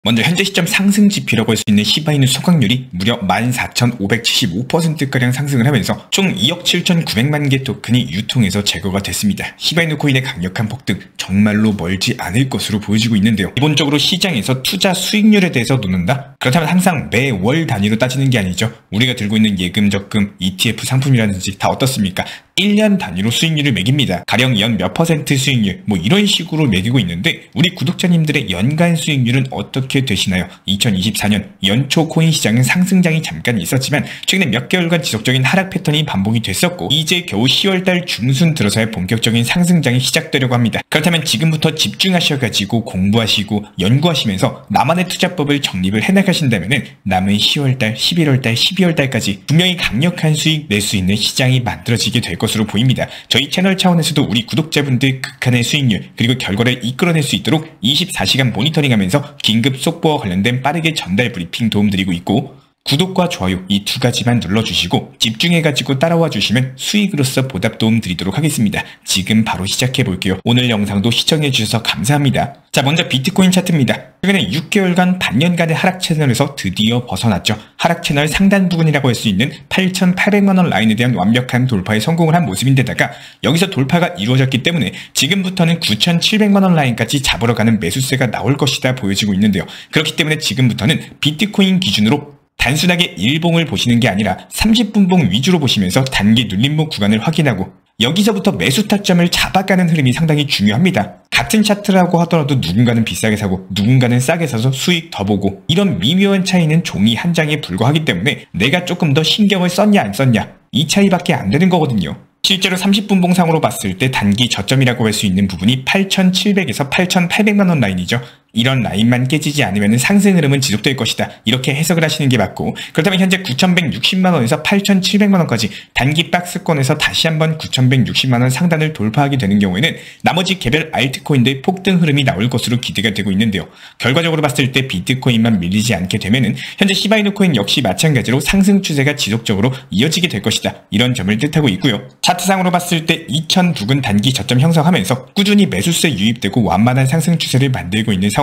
먼저 현재 시점 상승 지표라고 할 수 있는 시바이누 소각률이 무려 14,575%가량 상승을 하면서 총 2억 7,900만 개 토큰이 유통해서 제거가 됐습니다. 시바이누 코인의 강력한 폭등 정말로 멀지 않을 것으로 보여지고 있는데요. 기본적으로 시장에서 투자 수익률에 대해서 놓는다? 그렇다면 항상 매월 단위로 따지는 게 아니죠. 우리가 들고 있는 예금, 적금, ETF 상품이라든지 다 어떻습니까? 1년 단위로 수익률을 매깁니다. 가령 연 몇 퍼센트 수익률 이런 식으로 매기고 있는데 우리 구독자님들의 연간 수익률은 어떻게 되시나요? 2024년 연초 코인 시장은 상승장이 잠깐 있었지만 최근에 몇 개월간 지속적인 하락 패턴이 반복이 됐었고 이제 겨우 10월달 중순 들어서야 본격적인 상승장이 시작되려고 합니다. 그렇다면 지금부터 집중하셔가지고 공부하시고 연구하시면서 나만의 투자법을 정립을 해나가신다면 남은 10월달, 11월달, 12월달까지 분명히 강력한 수익 낼 수 있는 시장이 만들어지게 될 것으로 보입니다. 저희 채널 차원에서도 우리 구독자분들 극한의 수익률 그리고 결과를 이끌어낼 수 있도록 24시간 모니터링하면서 긴급 속보와 관련된 빠르게 전달 브리핑 도움드리고 있고 구독과 좋아요 이 두 가지만 눌러주시고 집중해가지고 따라와 주시면 수익으로서 보답 도움 드리도록 하겠습니다. 지금 바로 시작해볼게요. 오늘 영상도 시청해주셔서 감사합니다. 자, 먼저 비트코인 차트입니다. 최근에 6개월간 반년간의 하락 채널에서 드디어 벗어났죠. 하락 채널 상단 부근이라고 할 수 있는 8,800만원 라인에 대한 완벽한 돌파에 성공을 한 모습인데다가 여기서 돌파가 이루어졌기 때문에 지금부터는 9,700만원 라인까지 잡으러 가는 매수세가 나올 것이다 보여지고 있는데요. 그렇기 때문에 지금부터는 비트코인 기준으로 단순하게 일봉을 보시는 게 아니라 30분봉 위주로 보시면서 단기 눌림목 구간을 확인하고 여기서부터 매수 타점을 잡아가는 흐름이 상당히 중요합니다. 같은 차트라고 하더라도 누군가는 비싸게 사고 누군가는 싸게 사서 수익 더 보고 이런 미묘한 차이는 종이 한 장에 불과하기 때문에 내가 조금 더 신경을 썼냐 안 썼냐 이 차이밖에 안 되는 거거든요. 실제로 30분봉상으로 봤을 때 단기 저점이라고 할 수 있는 부분이 8,700에서 8,800만원 라인이죠. 이런 라인만 깨지지 않으면 상승 흐름은 지속될 것이다. 이렇게 해석을 하시는 게 맞고 그렇다면 현재 9,160만원에서 8,700만원까지 단기 박스권에서 다시 한번 9,160만원 상단을 돌파하게 되는 경우에는 나머지 개별 알트코인들 폭등 흐름이 나올 것으로 기대가 되고 있는데요. 결과적으로 봤을 때 비트코인만 밀리지 않게 되면은 현재 시바이누 코인 역시 마찬가지로 상승 추세가 지속적으로 이어지게 될 것이다. 이런 점을 뜻하고 있고요. 차트상으로 봤을 때 2,000 부근 단기 저점 형성하면서 꾸준히 매수세 유입되고 완만한 상승 추세를 만들고 있는 상황이죠.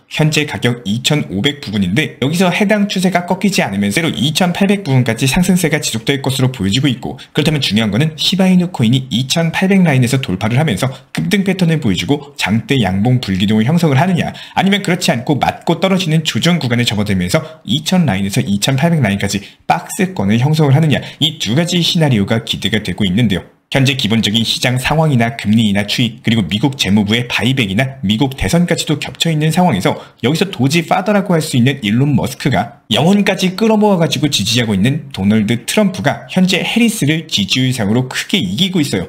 현재 가격 2,500 부근인데 여기서 해당 추세가 꺾이지 않으면 새로 2,800 부근까지 상승세가 지속될 것으로 보여지고 있고 그렇다면 중요한 거는 시바이누 코인이 2,800 라인에서 돌파를 하면서 급등 패턴을 보여주고 장대 양봉 불기둥을 형성을 하느냐 아니면 그렇지 않고 맞고 떨어지는 조정 구간에 접어들면서 2,000 라인에서 2,800 라인까지 박스권을 형성을 하느냐 이 두 가지 시나리오가 기대가 되고 있는데요. 현재 기본적인 시장 상황이나 금리이나 추이 그리고 미국 재무부의 바이백이나 미국 대선까지도 겹쳐있는 상황에서 여기서 도지 파더라고 할 수 있는 일론 머스크가 영혼까지 끌어모아가지고 지지하고 있는 도널드 트럼프가 현재 해리스를 지지율상으로 크게 이기고 있어요.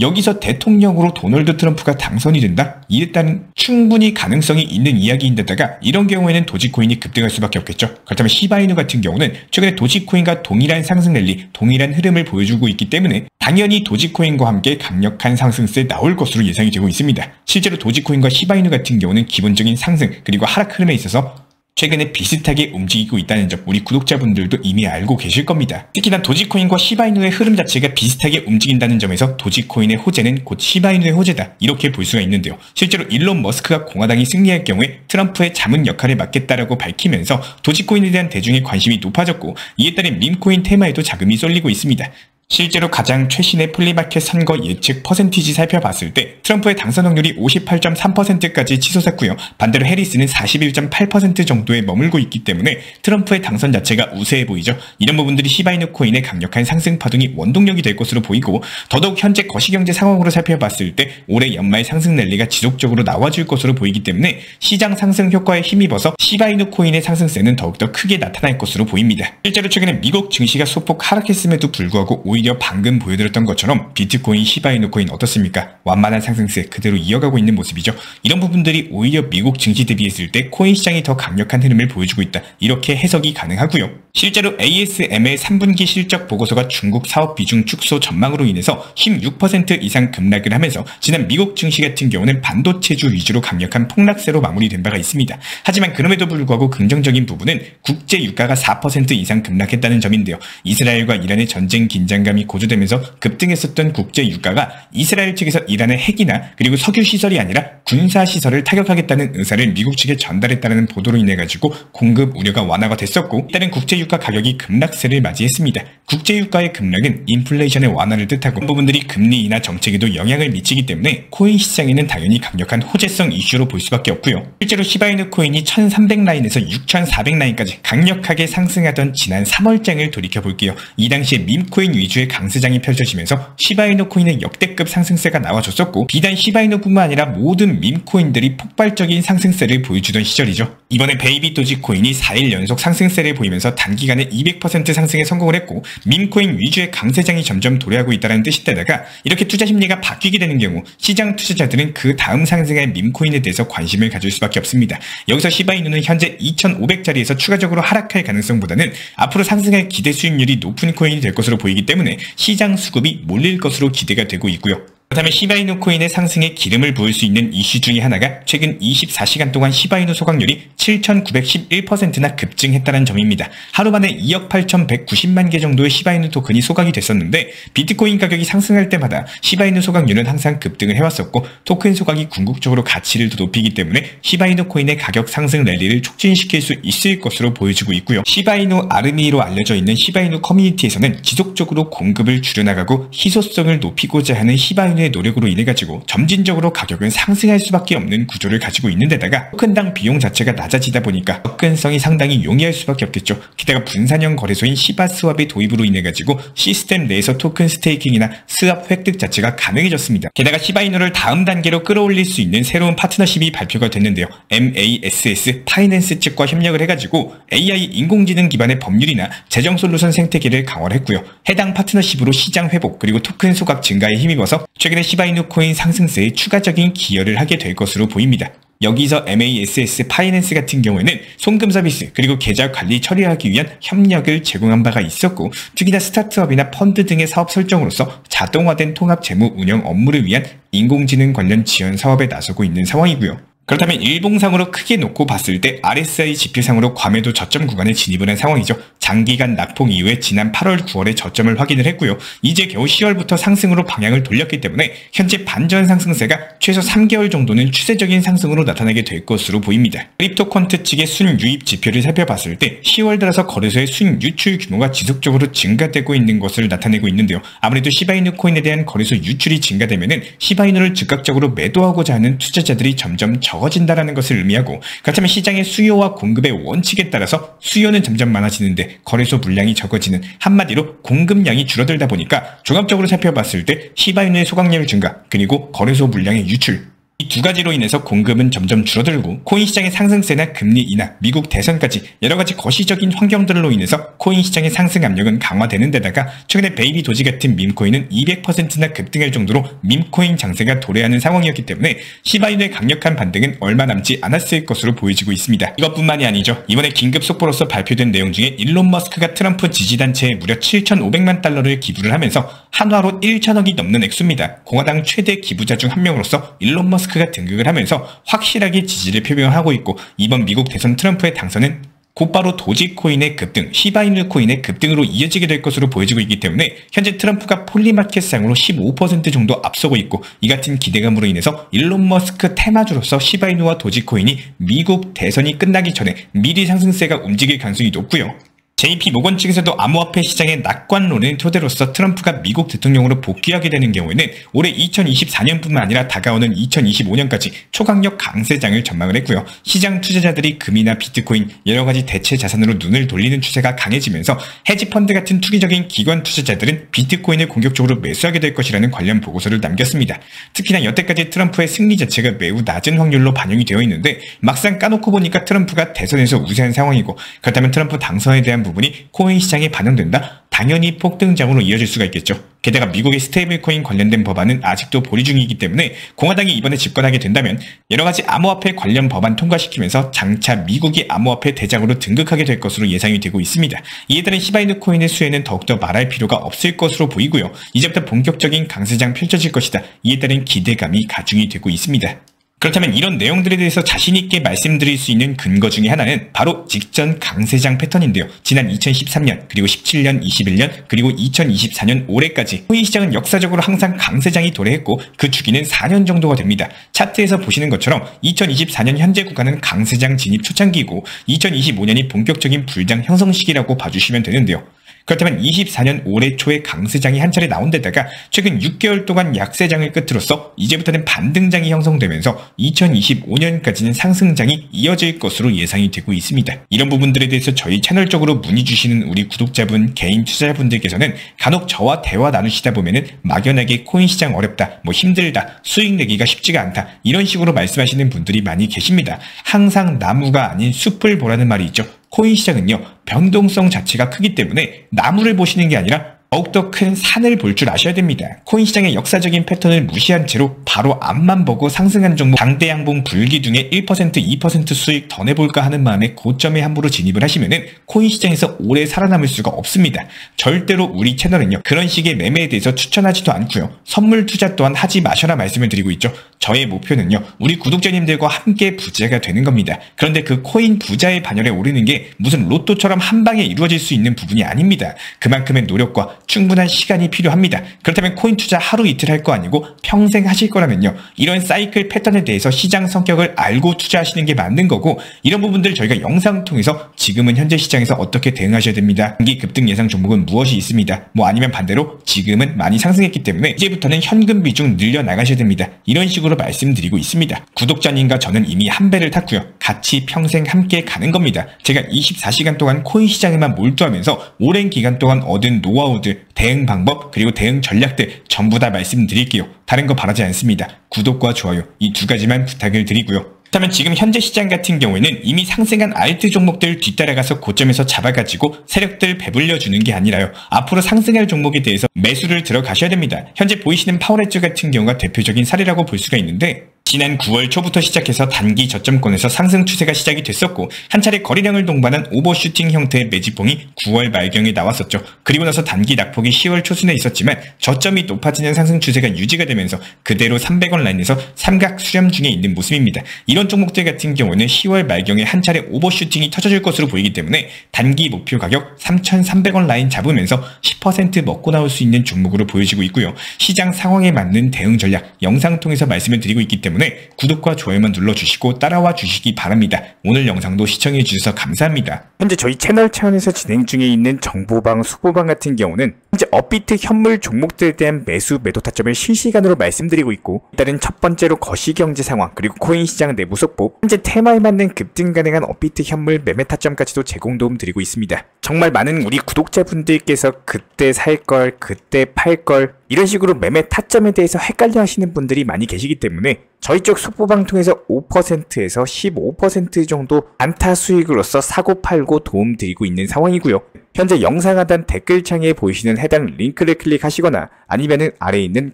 여기서 대통령으로 도널드 트럼프가 당선이 된다? 일단은 충분히 가능성이 있는 이야기인데다가 이런 경우에는 도지코인이 급등할 수밖에 없겠죠. 그렇다면 시바이누 같은 경우는 최근에 도지코인과 동일한 상승 랠리, 동일한 흐름을 보여주고 있기 때문에 당연히 도지코인과 함께 강력한 상승세 나올 것으로 예상이 되고 있습니다. 실제로 도지코인과 시바이누 같은 경우는 기본적인 상승 그리고 하락 흐름에 있어서 최근에 비슷하게 움직이고 있다는 점 우리 구독자분들도 이미 알고 계실 겁니다. 특히나 도지코인과 시바이누의 흐름 자체가 비슷하게 움직인다는 점에서 도지코인의 호재는 곧 시바이누의 호재다 이렇게 볼 수가 있는데요. 실제로 일론 머스크가 공화당이 승리할 경우에 트럼프의 자문 역할을 맡겠다라고 밝히면서 도지코인에 대한 대중의 관심이 높아졌고 이에 따른 밈코인 테마에도 자금이 쏠리고 있습니다. 실제로 가장 최신의 플리마켓 선거 예측 퍼센티지 살펴봤을 때 트럼프의 당선 확률이 58.3%까지 치솟았고요. 반대로 해리스는 41.8% 정도에 머물고 있기 때문에 트럼프의 당선 자체가 우세해 보이죠. 이런 부분들이 시바이누 코인의 강력한 상승 파동이 원동력이 될 것으로 보이고 더더욱 현재 거시경제 상황으로 살펴봤을 때 올해 연말 상승 랠리가 지속적으로 나와줄 것으로 보이기 때문에 시장 상승 효과에 힘입어서 시바이누 코인의 상승세는 더욱더 크게 나타날 것으로 보입니다. 실제로 최근에 미국 증시가 소폭 하락했음에도 불구하고 오히려 방금 보여드렸던 것처럼 비트코인, 시바이누 코인 어떻습니까? 완만한 상승세 그대로 이어가고 있는 모습이죠. 이런 부분들이 오히려 미국 증시 대비했을 때 코인 시장이 더 강력한 흐름을 보여주고 있다. 이렇게 해석이 가능하고요. 실제로 ASM의 3분기 실적 보고서가 중국 사업 비중 축소 전망으로 인해서 16% 이상 급락을 하면서 지난 미국 증시 같은 경우는 반도체주 위주로 강력한 폭락세로 마무리된 바가 있습니다. 하지만 그럼에도 불구하고 긍정적인 부분은 국제 유가가 4% 이상 급락했다는 점인데요. 이스라엘과 이란의 전쟁 긴장감이 고조되면서 급등했었던 국제 유가가 이스라엘 측에서 이란의 핵이나 그리고 석유 시설이 아니라 군사 시설을 타격하겠다는 의사를 미국 측에 전달했다는 보도로 인해 가지고 공급 우려가 완화가 됐었고, 일단은 국제 유가 가격이 급락세를 맞이했습니다. 국제유가의 급락은 인플레이션의 완화를 뜻하고 이런 부분들이 금리 인하 정책에도 영향을 미치기 때문에 코인 시장에는 당연히 강력한 호재성 이슈로 볼 수밖에 없고요. 실제로 시바이누 코인이 1300라인에서 6400라인까지 강력하게 상승하던 지난 3월장을 돌이켜볼게요. 이 당시에 밈코인 위주의 강세장이 펼쳐지면서 시바이누 코인의 역대급 상승세가 나와줬었고, 비단 시바이누뿐만 아니라 모든 밈코인들이 폭발적인 상승세를 보여주던 시절이죠. 이번에 베이비 도지코인이 4일 연속 상승세를 보이면서 단기간에 200% 상승에 성공을 했고, 밈코인 위주의 강세장이 점점 도래하고 있다는 뜻인데다가 이렇게 투자 심리가 바뀌게 되는 경우 시장 투자자들은 그 다음 상승할 밈코인에 대해서 관심을 가질 수밖에 없습니다. 여기서 시바이누는 현재 2500짜리에서 추가적으로 하락할 가능성보다는 앞으로 상승할 기대 수익률이 높은 코인이 될 것으로 보이기 때문에 시장 수급이 몰릴 것으로 기대가 되고 있고요. 그렇다면 시바이누 코인의 상승에 기름을 부을 수 있는 이슈 중에 하나가 최근 24시간 동안 시바이누 소각률이 7,911%나 급증했다는 점입니다. 하루 만에 2억 8,190만 개 정도의 시바이누 토큰이 소각이 됐었는데, 비트코인 가격이 상승할 때마다 시바이누 소각률은 항상 급등을 해왔었고, 토큰 소각이 궁극적으로 가치를 더 높이기 때문에 시바이누 코인의 가격 상승 랠리를 촉진시킬 수 있을 것으로 보여지고 있고요. 시바이누 아르미로 알려져 있는 시바이누 커뮤니티에서는 지속적으로 공급을 줄여나가고 희소성을 높이고자 하는 시바이누 노력으로 인해 가지고 점진적으로 가격은 상승할 수밖에 없는 구조를 가지고 있는데다가 토큰당 비용 자체가 낮아지다 보니까 접근성이 상당히 용이할 수밖에 없겠죠. 게다가 분산형 거래소인 시바스왑의 도입으로 인해 가지고 시스템 내에서 토큰 스테이킹이나 스왑 획득 자체가 가능해졌습니다. 게다가 시바이누를 다음 단계로 끌어올릴 수 있는 새로운 파트너십이 발표가 됐는데요. MASS 파이낸스 측과 협력을 해가지고 AI 인공지능 기반의 법률이나 재정 솔루션 생태계를 강화를 했고요. 해당 파트너십으로 시장 회복 그리고 토큰 소각 증가에 힘입어서 최근에 시바이누 코인 상승세에 추가적인 기여를 하게 될 것으로 보입니다. 여기서 MASS 파이낸스 같은 경우에는 송금 서비스 그리고 계좌 관리 처리하기 위한 협력을 제공한 바가 있었고, 특히나 스타트업이나 펀드 등의 사업 설정으로서 자동화된 통합 재무 운영 업무를 위한 인공지능 관련 지원 사업에 나서고 있는 상황이고요. 그렇다면 일봉상으로 크게 놓고 봤을 때 RSI 지표상으로 과매도 저점 구간에 진입을 한 상황이죠. 장기간 낙폭 이후에 지난 8월 9월에 저점을 확인을 했고요. 이제 겨우 10월부터 상승으로 방향을 돌렸기 때문에 현재 반전 상승세가 최소 3개월 정도는 추세적인 상승으로 나타나게 될 것으로 보입니다. 크립토컨트 측의 순유입 지표를 살펴봤을 때 10월 들어서 거래소의 순유출 규모가 지속적으로 증가되고 있는 것을 나타내고 있는데요. 아무래도 시바이누 코인에 대한 거래소 유출이 증가되면은 시바이누를 즉각적으로 매도하고자 하는 투자자들이 점점 적어진다라는 것을 의미하고, 그렇다면 시장의 수요와 공급의 원칙에 따라서 수요는 점점 많아지는데 거래소 물량이 적어지는, 한마디로 공급량이 줄어들다 보니까 종합적으로 살펴봤을 때 시바이누의 소각률 증가 그리고 거래소 물량의 유출, 이 두 가지로 인해서 공급은 점점 줄어들고 코인 시장의 상승세나 금리 인하, 미국 대선까지 여러가지 거시적인 환경들로 인해서 코인 시장의 상승 압력은 강화되는 데다가 최근에 베이비 도지 같은 밈코인은 200%나 급등할 정도로 밈코인 장세가 도래하는 상황이었기 때문에 시바이누의 강력한 반등은 얼마 남지 않았을 것으로 보여지고 있습니다. 이것뿐만이 아니죠. 이번에 긴급 속보로서 발표된 내용 중에 일론 머스크가 트럼프 지지단체에 무려 7,500만 달러를 기부를 하면서 한화로 1천억이 넘는 액수입니다. 공화당 최대 기부자 중 한 명으로서 일론 머스크가 등극을 하면서 확실하게 지지를 표명하고 있고, 이번 미국 대선 트럼프의 당선은 곧바로 도지코인의 급등, 시바이누 코인의 급등으로 이어지게 될 것으로 보여지고 있기 때문에 현재 트럼프가 폴리마켓상으로 15% 정도 앞서고 있고, 이 같은 기대감으로 인해서 일론 머스크 테마주로서 시바이누와 도지코인이 미국 대선이 끝나기 전에 미리 상승세가 움직일 가능성이 높고요. JP모건 측에서도 암호화폐 시장의 낙관론을 토대로서 트럼프가 미국 대통령으로 복귀하게 되는 경우에는 올해 2024년뿐만 아니라 다가오는 2025년까지 초강력 강세장을 전망을 했고요. 시장 투자자들이 금이나 비트코인, 여러가지 대체 자산으로 눈을 돌리는 추세가 강해지면서 헤지펀드 같은 투기적인 기관 투자자들은 비트코인을 공격적으로 매수하게 될 것이라는 관련 보고서를 남겼습니다. 특히나 여태까지 트럼프의 승리 자체가 매우 낮은 확률로 반영이 되어 있는데, 막상 까놓고 보니까 트럼프가 대선에서 우세한 상황이고, 그렇다면 트럼프 당선에 대한 대한 부분이 코인 시장에 반영된다? 당연히 폭등장으로 이어질 수가 있겠죠. 게다가 미국의 스테이블 코인 관련된 법안은 아직도 보류 중이기 때문에 공화당이 이번에 집권하게 된다면 여러가지 암호화폐 관련 법안 통과시키면서 장차 미국이 암호화폐 대장으로 등극하게 될 것으로 예상이 되고 있습니다. 이에 따른 시바이누 코인의 수혜는 더욱더 말할 필요가 없을 것으로 보이고요. 이제부터 본격적인 강세장 펼쳐질 것이다. 이에 따른 기대감이 가중이 되고 있습니다. 그렇다면 이런 내용들에 대해서 자신있게 말씀드릴 수 있는 근거 중에 하나는 바로 직전 강세장 패턴인데요. 지난 2013년, 그리고 17년, 21년, 그리고 2024년 올해까지 코인 시장은 역사적으로 항상 강세장이 도래했고 그 주기는 4년 정도가 됩니다. 차트에서 보시는 것처럼 2024년 현재 구간은 강세장 진입 초창기이고 2025년이 본격적인 불장 형성 시기라고 봐주시면 되는데요. 그렇다면 24년 올해 초에 강세장이 한 차례 나온 데다가 최근 6개월 동안 약세장을 끝으로써 이제부터는 반등장이 형성되면서 2025년까지는 상승장이 이어질 것으로 예상이 되고 있습니다. 이런 부분들에 대해서 저희 채널 쪽으로 문의 주시는 우리 구독자분, 개인 투자자분들께서는 간혹 저와 대화 나누시다 보면은 막연하게 코인 시장 어렵다, 힘들다, 수익 내기가 쉽지가 않다 이런 식으로 말씀하시는 분들이 많이 계십니다. 항상 나무가 아닌 숲을 보라는 말이 있죠. 코인 시장은요, 변동성 자체가 크기 때문에 나무를 보시는 게 아니라 더욱더 큰 산을 볼 줄 아셔야 됩니다. 코인 시장의 역사적인 패턴을 무시한 채로 바로 앞만 보고 상승한 종목 강대양봉 불기둥에 1%, 2% 수익 더 내볼까 하는 마음에 고점에 함부로 진입을 하시면은 코인 시장에서 오래 살아남을 수가 없습니다. 절대로 우리 채널은요, 그런 식의 매매에 대해서 추천하지도 않고요. 선물 투자 또한 하지 마셔라 말씀을 드리고 있죠. 저의 목표는요, 우리 구독자님들과 함께 부자가 되는 겁니다. 그런데 그 코인 부자의 반열에 오르는 게 무슨 로또처럼 한 방에 이루어질 수 있는 부분이 아닙니다. 그만큼의 노력과 충분한 시간이 필요합니다. 그렇다면 코인 투자 하루 이틀 할 거 아니고 평생 하실 거라면요, 이런 사이클 패턴에 대해서 시장 성격을 알고 투자하시는 게 맞는 거고, 이런 부분들 저희가 영상 통해서 지금은 현재 시장에서 어떻게 대응하셔야 됩니다. 단기 급등 예상 종목은 무엇이 있습니다. 아니면 반대로 지금은 많이 상승했기 때문에 이제부터는 현금 비중 늘려나가셔야 됩니다. 이런 식으로 말씀드리고 있습니다. 구독자님과 저는 이미 한 배를 탔고요. 같이 평생 함께 가는 겁니다. 제가 24시간 동안 코인 시장에만 몰두하면서 오랜 기간 동안 얻은 노하우들, 대응 방법, 그리고 대응 전략들 전부 다 말씀드릴게요. 다른 거 바라지 않습니다. 구독과 좋아요 이 두 가지만 부탁을 드리고요. 그렇다면 지금 현재 시장 같은 경우에는 이미 상승한 알트 종목들 뒤따라가서 고점에서 잡아가지고 세력들 배불려주는 게 아니라요, 앞으로 상승할 종목에 대해서 매수를 들어가셔야 됩니다. 현재 보이시는 파워레츠 같은 경우가 대표적인 사례라고 볼 수가 있는데, 지난 9월 초부터 시작해서 단기 저점권에서 상승 추세가 시작이 됐었고 한 차례 거래량을 동반한 오버슈팅 형태의 매집봉이 9월 말경에 나왔었죠. 그리고 나서 단기 낙폭이 10월 초순에 있었지만 저점이 높아지는 상승 추세가 유지가 되면서 그대로 300원 라인에서 삼각 수렴 중에 있는 모습입니다. 이런 종목들 같은 경우는 10월 말경에 한 차례 오버슈팅이 터져줄 것으로 보이기 때문에 단기 목표 가격 3,300원 라인 잡으면서 10% 먹고 나올 수 있는 종목으로 보여지고 있고요. 시장 상황에 맞는 대응 전략 영상 통해서 말씀을 드리고 있기 때문에 구독과 좋아요만 눌러주시고 따라와 주시기 바랍니다. 오늘 영상도 시청해주셔서 감사합니다. 현재 저희 채널 차원에서 진행 중에 있는 정보방, 수보방 같은 경우는 현재 업비트 현물 종목들에 대한 매수, 매도 타점을 실시간으로 말씀드리고 있고, 일단은 첫 번째로 거시경제 상황, 그리고 코인 시장 내부 속보, 현재 테마에 맞는 급등 가능한 업비트 현물 매매 타점까지도 제공 도움 드리고 있습니다. 정말 많은 우리 구독자분들께서 그때 살 걸, 그때 팔 걸, 이런 식으로 매매 타점에 대해서 헷갈려 하시는 분들이 많이 계시기 때문에 저희 쪽 속보방 통해서 5%에서 15% 정도 안타 수익으로서 사고 팔고 도움 드리고 있는 상황이고요. 현재 영상 하단 댓글창에 보이시는 해당 링크를 클릭하시거나 아니면은 아래에 있는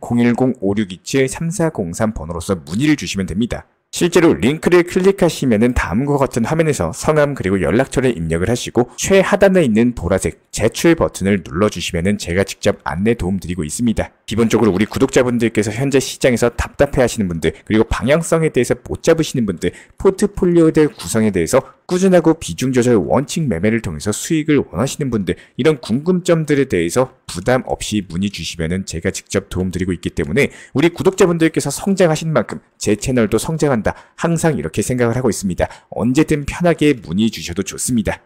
010-5627-3403 번호로서 문의를 주시면 됩니다. 실제로 링크를 클릭하시면은 다음과 같은 화면에서 성함 그리고 연락처를 입력을 하시고 최하단에 있는 보라색 제출 버튼을 눌러주시면은 제가 직접 안내 도움 드리고 있습니다. 기본적으로 우리 구독자분들께서 현재 시장에서 답답해 하시는 분들, 그리고 방향성에 대해서 못 잡으시는 분들, 포트폴리오들 구성에 대해서 꾸준하고 비중 조절 원칙 매매를 통해서 수익을 원하시는 분들, 이런 궁금점들에 대해서 부담 없이 문의 주시면은 제가 직접 도움 드리고 있기 때문에 우리 구독자분들께서 성장하신 만큼 제 채널도 성장한다, 항상 이렇게 생각을 하고 있습니다. 언제든 편하게 문의 주셔도 좋습니다.